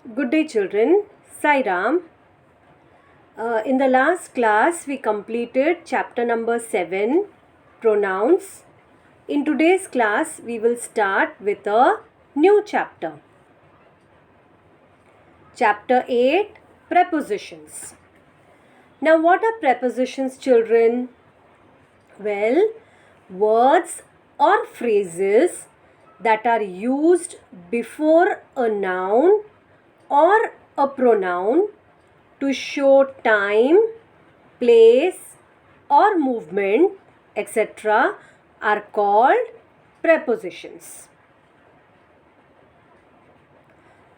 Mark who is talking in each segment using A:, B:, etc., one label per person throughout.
A: Good day, children. Sai Ram. In the last class, we completed chapter number 7, pronouns. In today's class, we will start with a new chapter. Chapter 8, prepositions. Now, what are prepositions, children? Well, words or phrases that are used before a noun or a pronoun to show time, place or movement, etc. are called prepositions.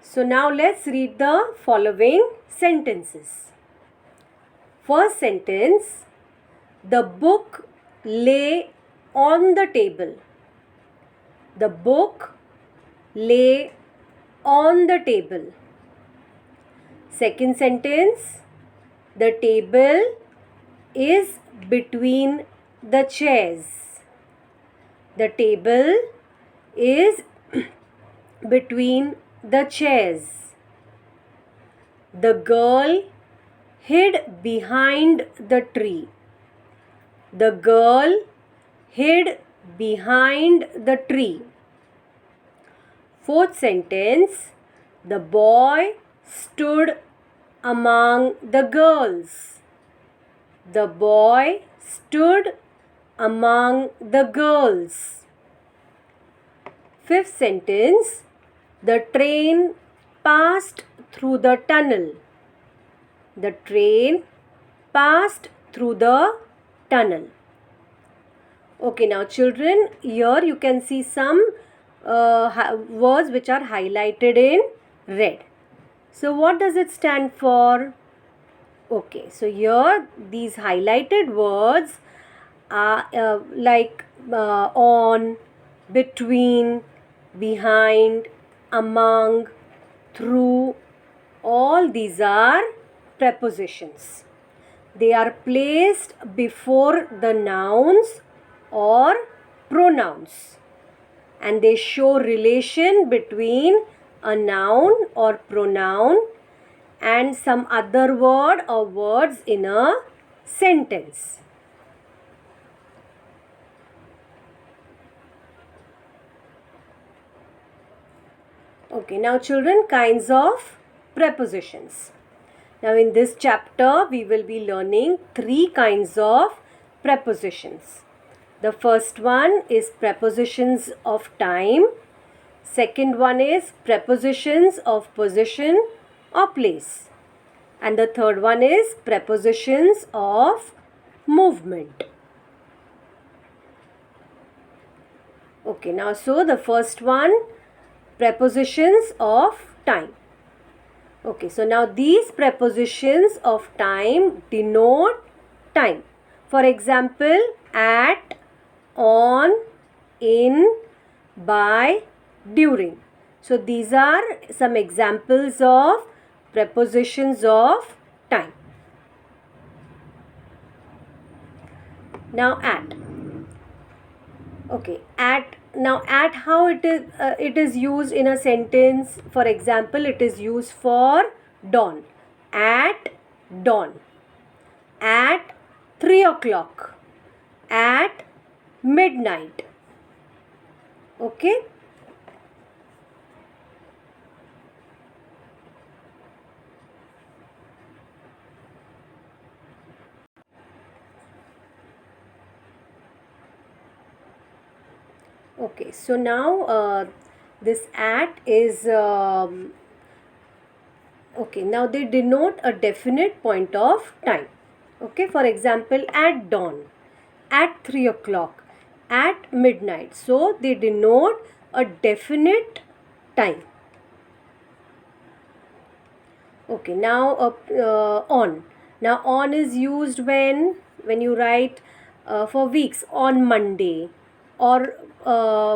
A: So now let's read the following sentences. First sentence, the book lay on the table. The book lay on the table. Second sentence, the table is between the chairs. The table is between the chairs. The girl hid behind the tree. The girl hid behind the tree. Fourth sentence, the boy stood among the girls. The boy stood among the girls. Fifth sentence, the train passed through the tunnel. The train passed through the tunnel. Okay, now children, here you can see some words which are highlighted in red. So what does it stand for? Okay, so here these highlighted words are on, between, behind, among, through. All these are prepositions. They are placed before the nouns or pronouns, and they show relation between a noun or pronoun and some other word or words in a sentence. Okay, now children, kinds of prepositions. Now in this chapter, we will be learning 3 kinds of prepositions. The first one is prepositions of time. Second one is prepositions of position or place. And the third one is prepositions of movement. Okay, now so the first one, prepositions of time. Okay, so now these prepositions of time denote time. For example, at, on, in, by, during. So these are some examples of prepositions of time. Now at. Okay, at. Now at, how it is used in a sentence. For example, it is used for dawn. At dawn. At 3 o'clock. At midnight. Okay. Okay, so now this at is okay, now they denote a definite point of time. Okay, for example, at dawn, at 3 o'clock, at midnight. So they denote a definite time. Okay, now on. Now on is used when you write for weeks, on Monday, or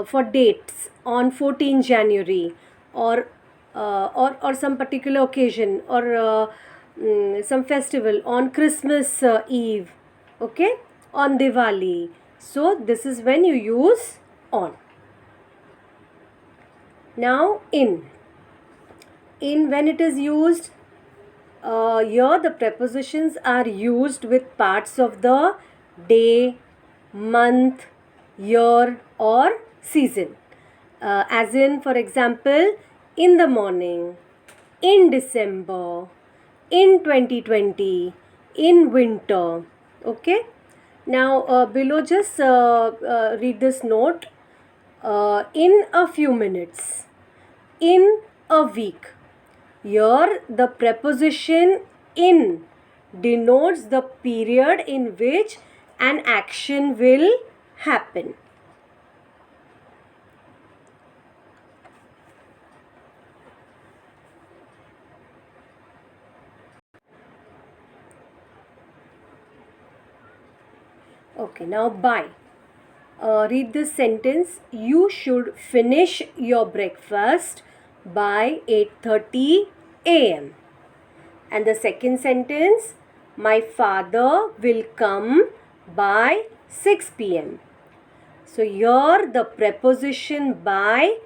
A: for dates on 14 January, or some particular occasion, or some festival on Christmas Eve, okay, on Diwali. So this is when you use on. Now in. in when it is used, here the prepositions are used with parts of the day, month, year or season. As in, for example, in the morning, in December, in 2020, in winter. Okay. Now below, just read this note. In a few minutes, in a week. Here the preposition in denotes the period in which an action will happen. Okay, now by. Read this sentence. You should finish your breakfast by 8:30 a.m. And the second sentence, my father will come by 6 p.m. So here the preposition by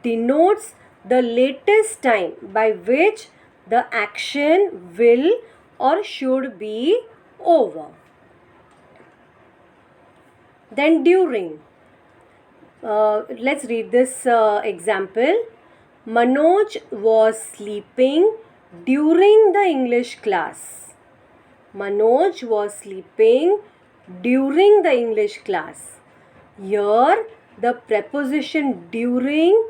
A: denotes the latest time by which the action will or should be over. Then during. Let's read this example. Manoj was sleeping during the English class. Manoj was sleeping during the English class. Here the preposition during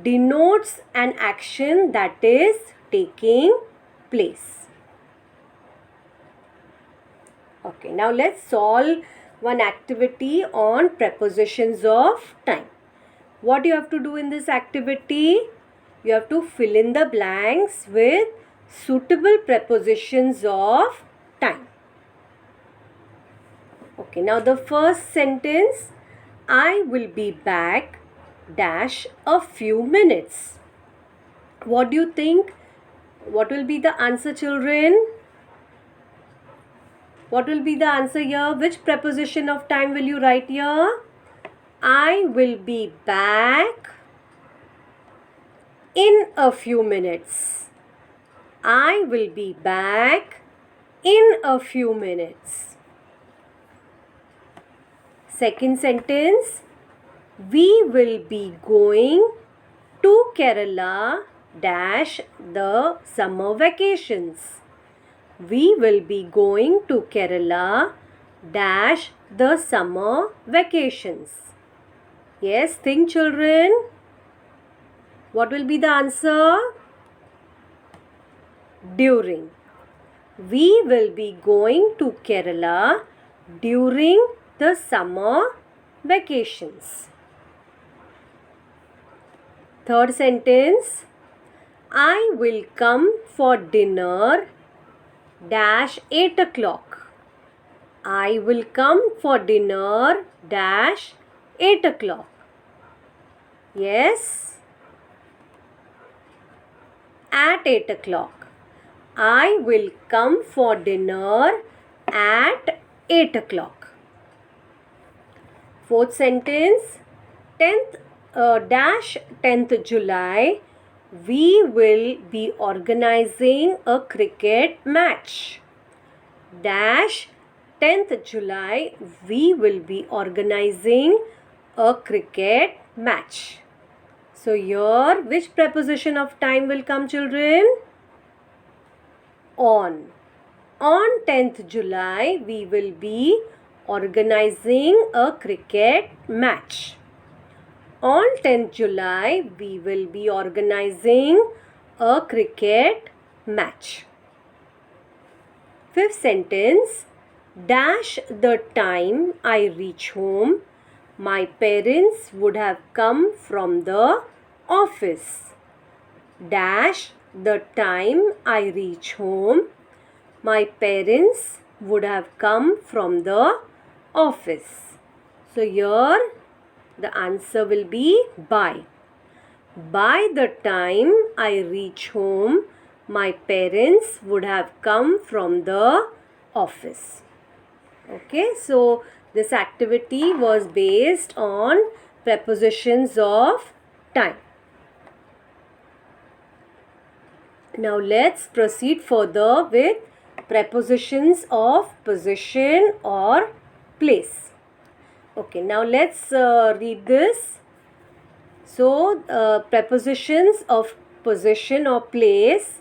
A: denotes an action that is taking place. Okay, now let's solve one activity on prepositions of time. What you have to do in this activity? You have to fill in the blanks with suitable prepositions of time. Okay, now the first sentence, I will be back dash a few minutes. What do you think? What will be the answer, children? What will be the answer here? Which preposition of time will you write here? I will be back in a few minutes. I will be back in a few minutes. Second sentence, we will be going to Kerala dash the summer vacations. We will be going to Kerala dash the summer vacations. Yes, think, children. What will be the answer? During. We will be going to Kerala during the summer vacations. Third sentence, I will come for dinner dash 8 o'clock. I will come for dinner dash 8 o'clock. Yes, at 8 o'clock. I will come for dinner at 8 o'clock. Fourth sentence, 10th July, we will be organizing a cricket match. Dash 10th July, we will be organizing a cricket match. So here, which preposition of time will come, children? On. On 10th July, we will be organizing a cricket match. On 10th July, we will be organizing a cricket match. Fifth sentence, dash the time I reach home, my parents would have come from the office. Dash the time I reach home, my parents would have come from the office. So here the answer will be by. By the time I reach home, my parents would have come from the office. Okay, so this activity was based on prepositions of time. Now let's proceed further with prepositions of position or place. Okay, now let's read this. So, prepositions of position or place,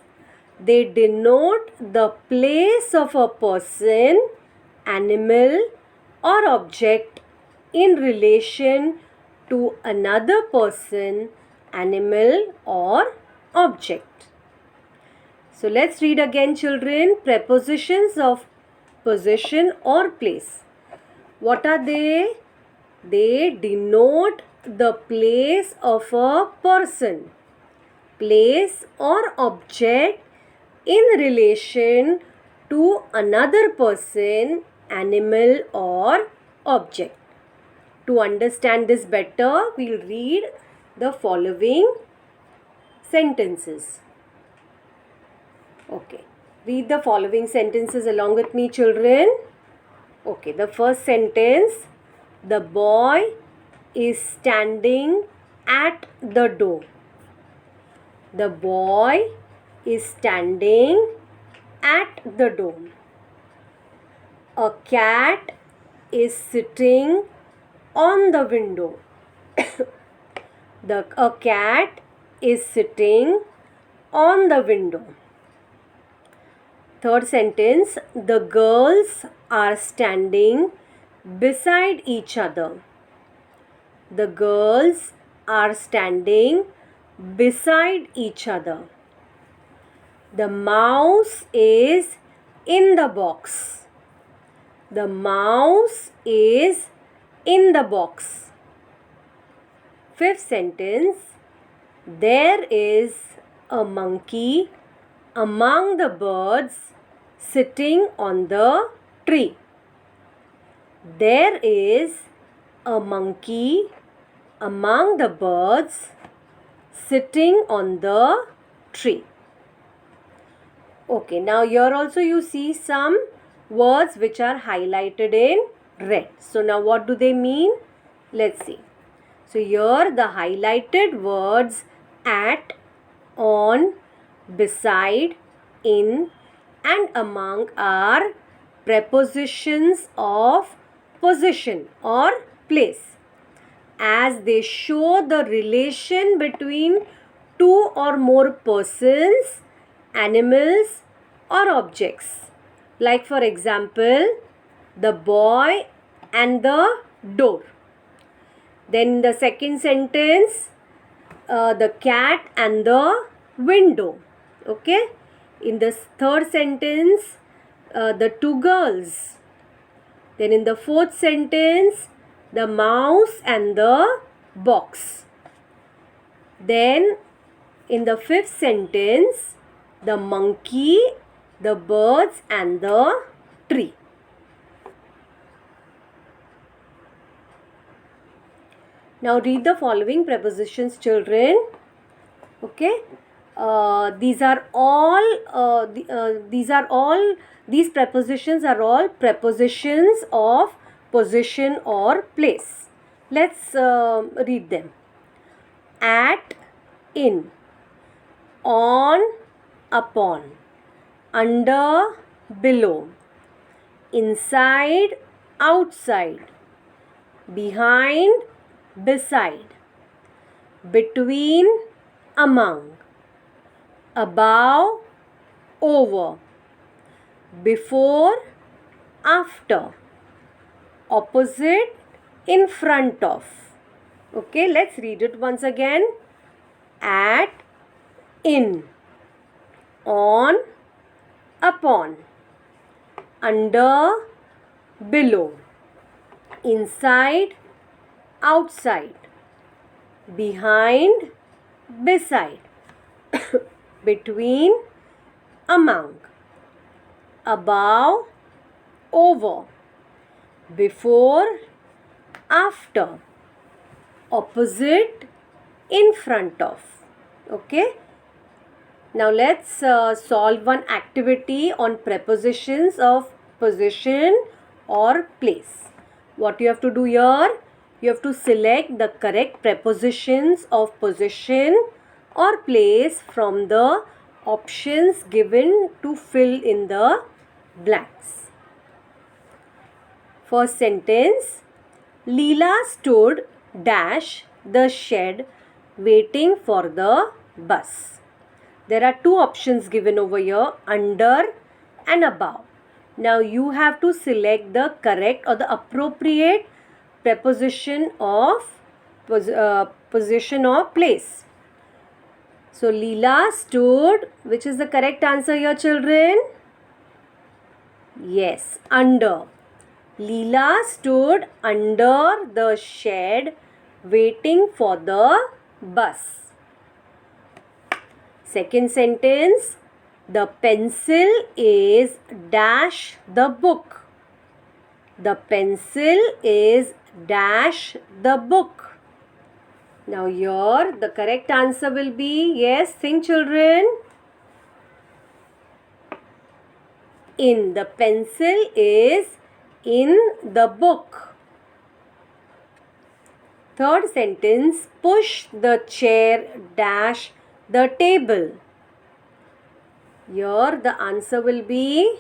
A: they denote the place of a person, animal or object in relation to another person, animal or object. So let's read again, children. Prepositions of position or place. What are they? They denote the place of a person, place or object in relation to another person, animal or object. To understand this better, we'll read the following sentences. Okay, read the following sentences along with me, children. Okay, the first sentence, the boy is standing at the door. The boy is standing at the door. A cat is sitting on the window. A cat is sitting on the window. Third sentence, the girls are standing beside each other. The girls are standing beside each other. The mouse is in the box. The mouse is in the box. Fifth sentence, there is a monkey among the birds sitting on the tree. There is a monkey among the birds sitting on the tree. Okay, now here also you see some words which are highlighted in red. So now what do they mean? Let's see. So here the highlighted words at, on, beside, in and among are prepositions of position or place, as they show the relation between two or more persons, animals or objects. Like for example, the boy and the door. Then the second sentence, the cat and the window. Okay. In the third sentence, the two girls. Then in the fourth sentence, the mouse and the box. Then in the fifth sentence, the monkey, the birds and the tree. Now read the following prepositions, children. Okay. These prepositions are all prepositions of position or place. Let's read them. At, in, on, upon, under, below, inside, outside, behind, beside, between, among, above, over, before, after, opposite, in front of. Okay, let's read it once again. At, in, on, upon, under, below, inside, outside, behind, beside, between, among, above, over, before, after, opposite, in front of. Okay. Now let's solve one activity on prepositions of position or place. What you have to do here? You have to select the correct prepositions of position or place from the options given to fill in the blanks. First sentence, Leela stood dash the shed waiting for the bus. There are two options given over here, under and above. Now you have to select the correct or the appropriate preposition of position or place. So Leela stood, which is the correct answer here, children? Yes, under. Leela stood under the shed waiting for the bus. Second sentence, the pencil is dash the book. The pencil is dash the book. Now here the correct answer will be, yes, think children. In. The pencil is in the book. Third sentence, push the chair dash the table. Here the answer will be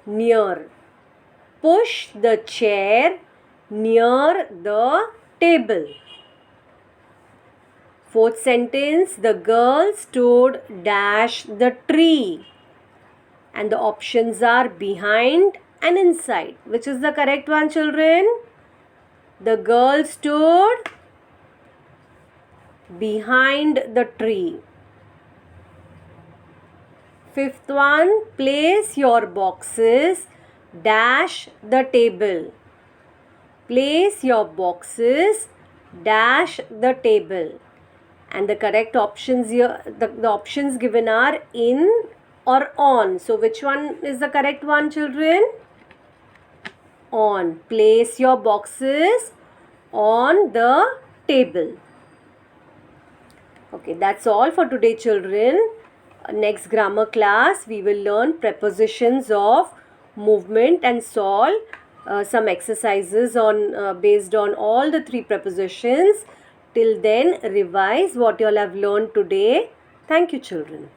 A: near. Push the chair near the table. Fourth sentence, the girl stood dash the tree. And the options are behind and inside. Which is the correct one, children? The girl stood behind the tree. Fifth one, place your boxes dash the table. Place your boxes dash the table. And the correct options here, the options given are in or on. So which one is the correct one, children? On. Place your boxes on the table. Okay, that's all for today, children. Next grammar class, we will learn prepositions of movement and solve some exercises on based on all the three prepositions. Till then, revise what you all have learned today. Thank you, children.